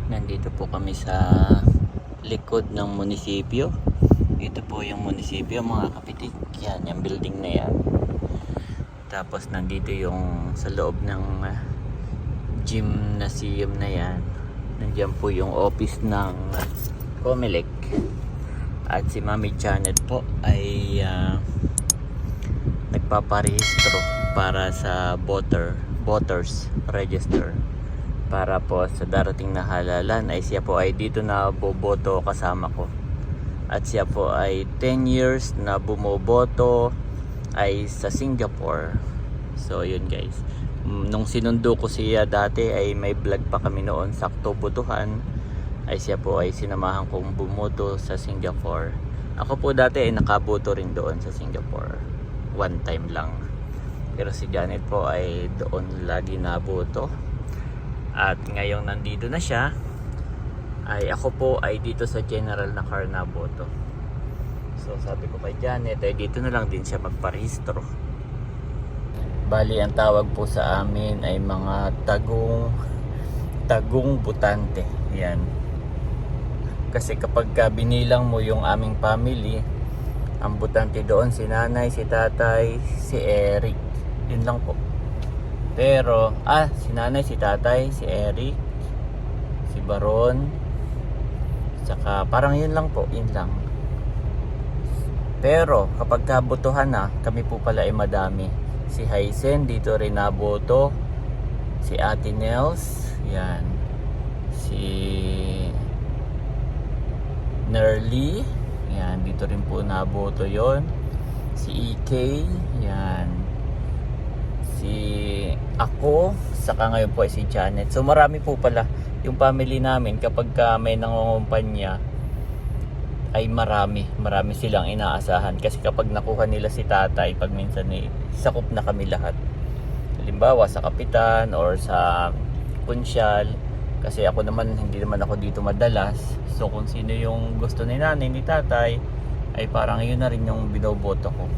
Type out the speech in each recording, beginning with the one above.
Nandito po kami sa likod ng munisipyo. Ito po yung munisipyo mga kapitik. Yan, yung building na yan. Tapos nandito yung sa loob ng gymnasium na yan. Nandiyan po yung office ng Comelec. At si Mami Janet po ay nagpaparehistro para sa voters register. Para po sa darating na halalan ay siya po ay dito na boboto kasama ko. At siya po ay 10 years na bumoboto ay sa Singapore. So yun guys. Nung sinundo ko siya dati ay may vlog pa kami noon, sakto botohan. Ay siya po ay sinamahan kong bumoto sa Singapore. Ako po dati ay nakaboto rin doon sa Singapore. One time lang. Pero si Janet po ay doon lagi naboto. At ngayong nandito na siya, ay ako po ay dito sa general na car na boto. So sabi ko kay Janet ay dito na lang din siya magparehistro. Bali ang tawag po sa amin ay mga tagong butante. Yan. Kasi kapag binilang mo yung aming family, ang butante doon si nanay, si tatay, si Eric. Yun lang po. Pero, si nanay, si tatay, si Eric, si Baron, saka parang yun lang po, yun lang. Pero, kapag kabotohan na, kami po pala ay madami. Si Hysen, dito rin naboto. Si Ate Nels, yan. Si Nerly, yan, dito rin po naboto yon. Si EK, yan. Si ako, saka ngayon po ay si Janet. So marami po pala yung family namin kapag may nangungumpanya ay marami silang inaasahan. Kasi kapag nakuha nila si tatay, pag minsan sakop na kami lahat. Halimbawa sa kapitan or sa kunsyal. Kasi ako naman, hindi naman ako dito madalas. So kung sino yung gusto ni nanay, ni tatay, ay parang yun na rin yung binoboto ko.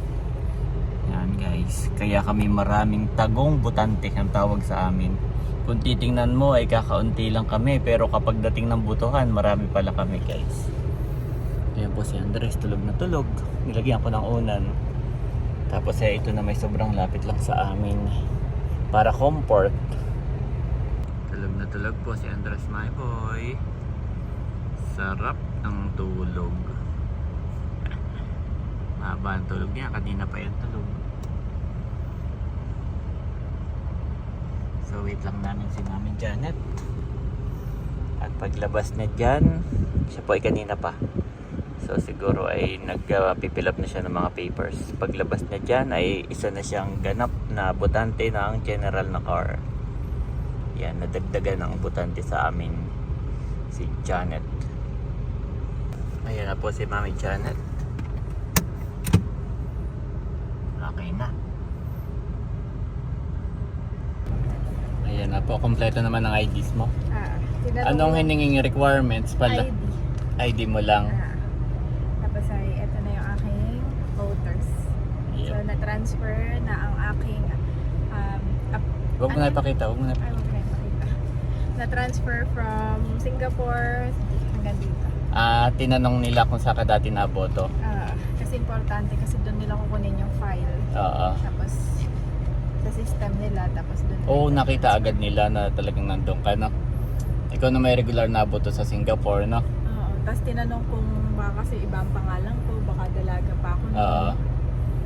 Yan guys, kaya kami maraming tagong butante ang tawag sa amin. Kung titingnan mo ay kakaunti lang kami, pero kapag dating ng butuhan, marami pala kami guys. Ayan po si Andres, tulog na tulog. Nilagyan ko ng unan. Tapos ito na may sobrang lapit lang sa amin para comfort. Tulog na tulog po si Andres, my boy. Sarap ng tulog. Mahaba ang tulog niya, kanina pa yung tulog. So wait lang namin si Mami Janet. At paglabas niya dyan, siya po ay kanina pa. So siguro ay nagpipil up na siya ng mga papers. Paglabas niya dyan ay isa na siyang ganap na botante ng general na car. Yan, nadagdagan ang botante sa amin si Janet. Ayan na po si Mami Janet. Okay na. Ayan na po, kompleto naman ang IDs mo. Anong hininging requirements pala? ID mo lang. Tapos ay ito na yung aking voters. Yep. So na-transfer na ang aking Huwag mo na ipakita, huwag mo na ay, wag na ipakita. Na-transfer from Singapore hanggang dito. Tinanong nila kung saan ka dati naboto. Kasi importante kasi doon nila kukunin yung file. Oo. Tapos sa system nila, tapos doon. Oo, nakita agad nila na talagang nandun ka, no? Ikaw na may regular na boto sa Singapore, no? Oo. Tapos tinanong kung baka kasi iba ang pangalan ko, baka dalaga pa ako. Oo.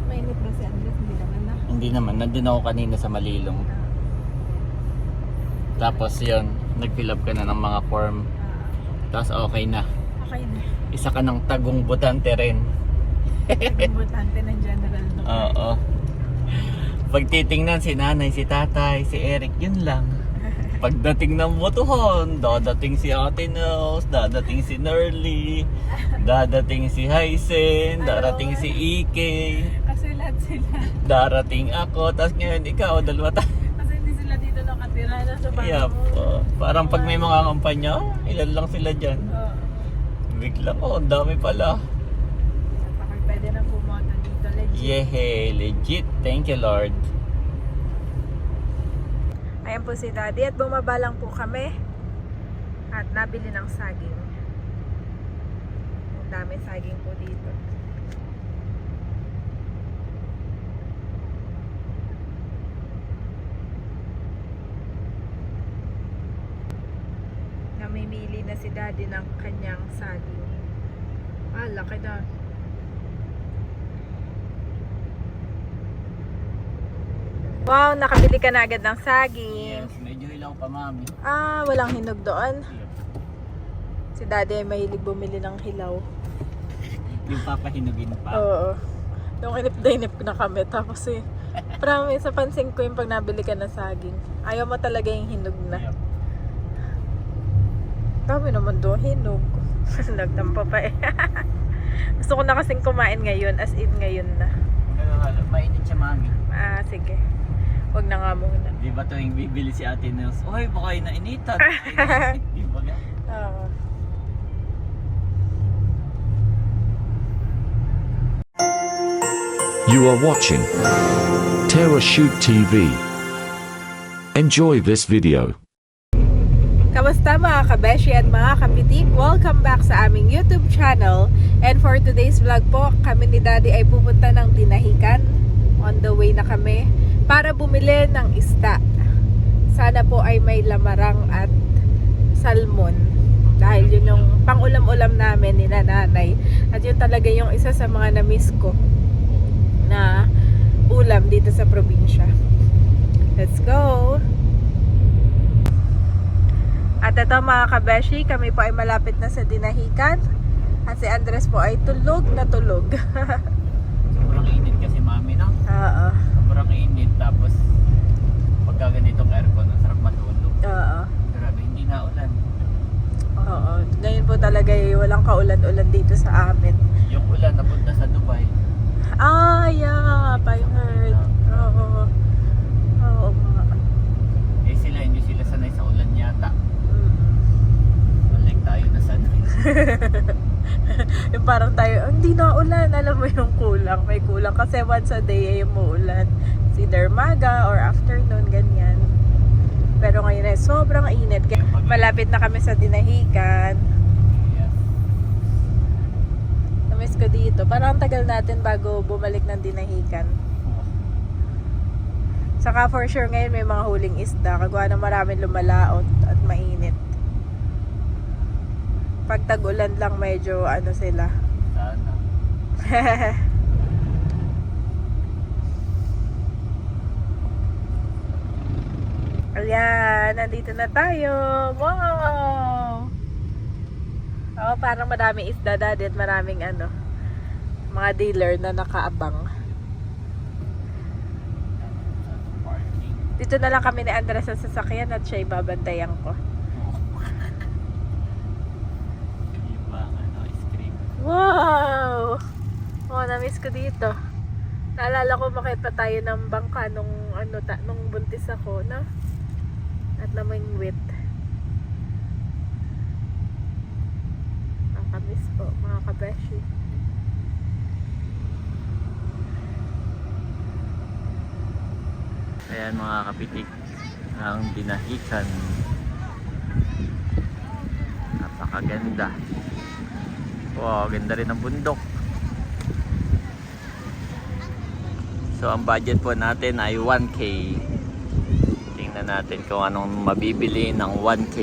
Mainit ba si Andres? Hindi naman na. Hindi naman, nandun ako kanina sa Malilong. Tapos yun, nag-fill up ka na ng mga form. Tapos okay na. Okay na. Isa ka ng tagong botante rin. Importante ng general. Oo. Pag titingnan si nanay, si tatay, si Eric, yun lang. Pagdating ng botohan, dadating si Ate Nels, dadating si Nerly, dadating si Hysen, darating si EK, Kasi lahat sila. darating ako, tapos ngayon ikaw, dalawa tayo. Kasi hindi sila dito nakatira na sa bago. Yep. Parang pag may mga kampanya, ilan lang sila dyan. Bigla ko, ang dami pala. Baka pwede na pumunta dito legit. Yehey, legit. Thank you Lord. Ayan po si Daddy at bumaba lang po kami. At nabili ng saging. Ang dami saging po dito. Namimili na si Daddy ng kanyang saging. Ah, laki na. Wow, nakabili ka na agad ng saging. Yes, medyo hilaw pa, mami. Ah, walang hinog doon. Si Daddy ay mahilig bumili ng hilaw. Yung papahinugin pa. Oo. Yung inip na inip na kami. Tapos promise, sa pansin ko yung pag nabili ka ng saging. Ayaw mo talaga yung hinog na. Yep. Dami naman doon, hinog. Nagtampa pa eh. Gusto ko na kasing kumain ngayon, as in ngayon na. Mainit siya, mami. Ah, sige. Wag na nga muna. Di ba tuwing bibili si Ate Nels? Uy, baka yung nainitan. Di ba ga? Oo. You are watching Terra Shoot TV. Enjoy this video. Kamusta mga kabeshi at mga kapitik? Welcome back sa aming YouTube channel. And for today's vlog po, kami ni Daddy ay pupunta ng Dinahican. On the way na kami para bumili ng isda. Sana po ay may lamarang at salmon. Dahil yun yung pang-ulam-ulam namin ni nanay. At yun talaga yung isa sa mga na-miss ko na ulam dito sa probinsya. Let's go! At ito mga kabeshi, kami po ay malapit na sa Dinahican. At si Andres po ay tulog na tulog. Sobrang init kasi, mami, no? Oo. Sobrang init. Tapos, pagka ganitong aircon, ang sarap matulog. Oo. Grabe, hindi na ulan. Oo. Ngayon po talaga walang kaulan-ulan dito sa amin. Yung ulan napunta sa Dubai. Ah, yeah. I heard. Oo. Oo nga. Eh sila, hindi sila sanay sa ulan yata. Unlike tayo na sanay. Yung parang tayo, hindi na ulan. Alam mo yung kulang. May kulang kasi once a day ay umuulan. It's either maga or afternoon, ganyan. Pero ngayon ay sobrang init. Kaya malapit na kami sa Dinahican. Yeah. Namiss ko dito. Parang ang tagal natin bago bumalik ng Dinahican. Saka for sure ngayon may mga huling isda. Kagawa na maraming lumalaot at mainit. Pag tag-ulan lang medyo ano sila. Sana. Ayan, nandito na tayo. Wow! Oh, parang maraming isda dati at maraming mga dealer na nakaabang. Parking. Dito na lang kami ni Andres sa sasakyan at siya'y babantayan ko. Iba, ice cream. Wow! Oh, na-miss ko dito. Naalala ko makita pa tayo ng bangka nung buntis ako, no? At namingwit. Nakamiss po, mga kabeshi. Ayan mga kapitik, ang Dinahican. Napakaganda. Wow, ganda rin ang bundok. So ang budget po natin ay 1K. Tingnan natin kung anong mabibili ng 1K.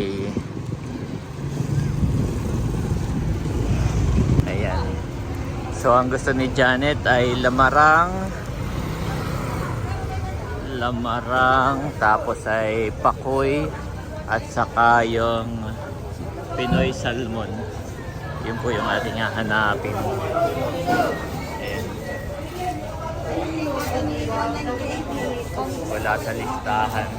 Ayan. So ang gusto ni Janet ay lamarang, tapos ay pakoy, at saka yung Pinoy salmon. Yun po yung ating hahanapin. Ayan. Wala sa listahan.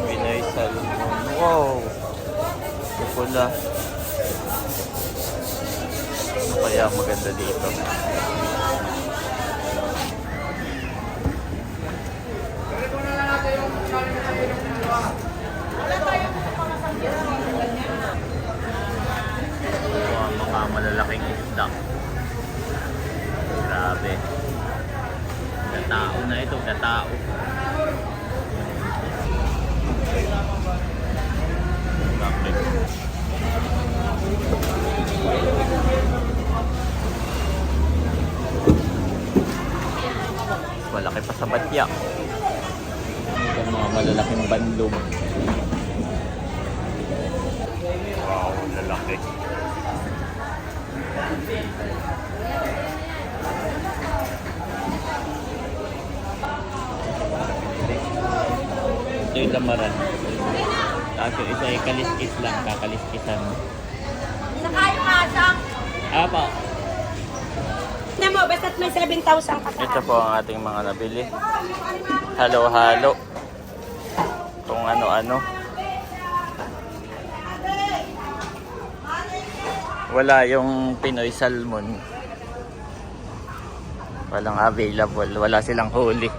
Pinoy salmon. Wow! Ito pula. Ano kaya maganda dito? Mga malalaking isda. Grabe. Gatao na ito, gatao. banlog. Wow, lalaki. Ito yung lamaran. Tapos yung isa ay kaliskis lang, kakaliskisan. Saka yung asang. Apa, Na mo, basta't may 7,000 ka ito po ang ating mga nabili. Halo-halo. Kung ano-ano. Wala yung Pinoy salmon. Walang available. Wala silang huli.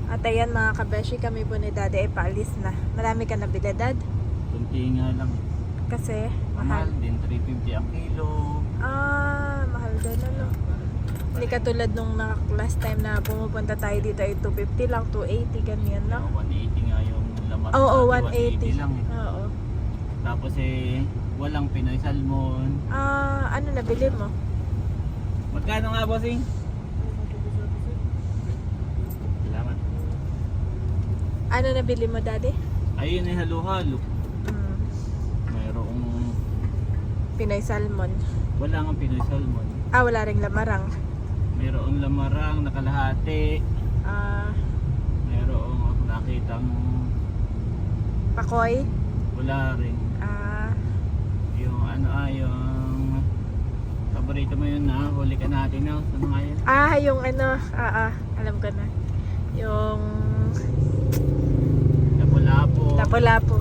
At ayan mga kabeshi, kami po ni Daddy ay paalis na. Marami ka nabili, Dad? Kunti nga lang. Kasi Mahal mahal. din. 350 ang kilo. Mahal din ano. Hindi katulad nung last time na pumupunta tayo dito ay 250 lang, 280 ganyan lang. 180 nga yung laman. Oo, dati, 180. lang eh. Oo. Tapos walang Pinoy salmon. Ano nabili mo? Magkano nga, bossing? Salamat. Ano nabili mo, Daddy? Ayun ay halo-halo. Mm, Mayroong Pinoy salmon. wala nga Pinoy salmon. Wala ring lamarang. Mayroong lamarang nakalahati. Mayroong ako nakitang Pakoy. wala rin. Yung yung paborito mo yun na huli ka natin na. Ano nga yun? Yung ano, alam ko na. Yung Lapu-lapu. lapu-lapu.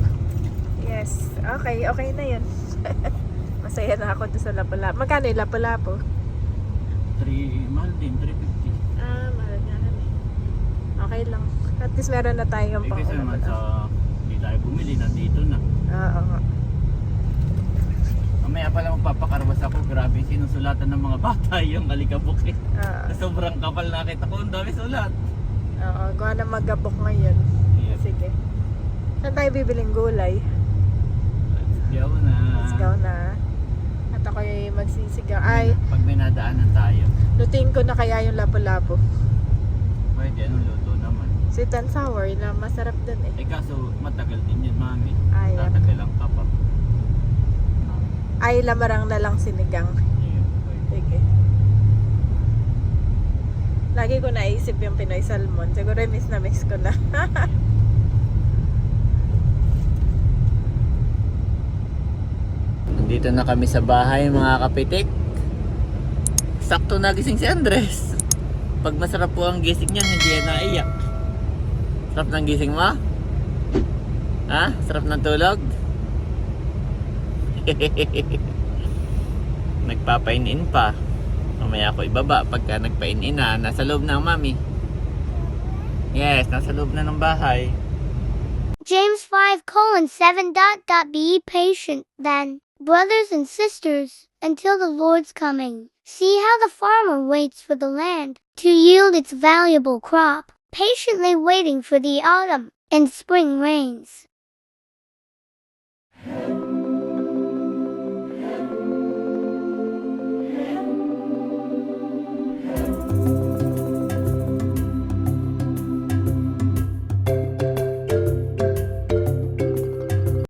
Yes. Okay na yun. Masaya na ako doon sa lapu-lapu. Magkano yung lapu-lapu? Mahal din, 350. Mahal nga na eh. Okay lang. At least meron na tayong pang Kasi naman sa hindi tayo bumili, nandito na. Oo nga. Mamaya pala magpapakarwas ako. Grabe sinusulatan ng mga bata yung alikabok eh. Sobrang kapal nakita ko. Ang dami sulat. Oo. Gawa na magabok ngayon. Yeah. Sige. Saan tayo bibiling gulay? Let's go na. Let's go na. At ako'y magsisigaw. Pag may nadaanan tayo. Lutuin ko na kaya yung lapu-lapu. Pwede, anong luto naman? Sweet and sour na masarap dun eh. Kaso matagal din yun, mami. Ayan. Tatagalan ka pa. Lamarang na lang sinigang. Ayun, pwede. Sige. Lagi ko naisip yung Pinoy salmon. Siguro miss na miss ko na. Dito na kami sa bahay mga kapitik. Sakto na gising si Andres. Pag masarap po ang gising niya, hindi yan naiyak. Sarap ng gising mo? Ha? Sarap ng tulog? Nagpapain-in pa. Mamaya ako ibaba pagka nagpain-in na. Nasa loob na ang mami. Yes, nasa loob na ng bahay. James 5:7. Be patient then, brothers and sisters, until the Lord's coming. See how the farmer waits for the land to yield its valuable crop, patiently waiting for the autumn and spring rains.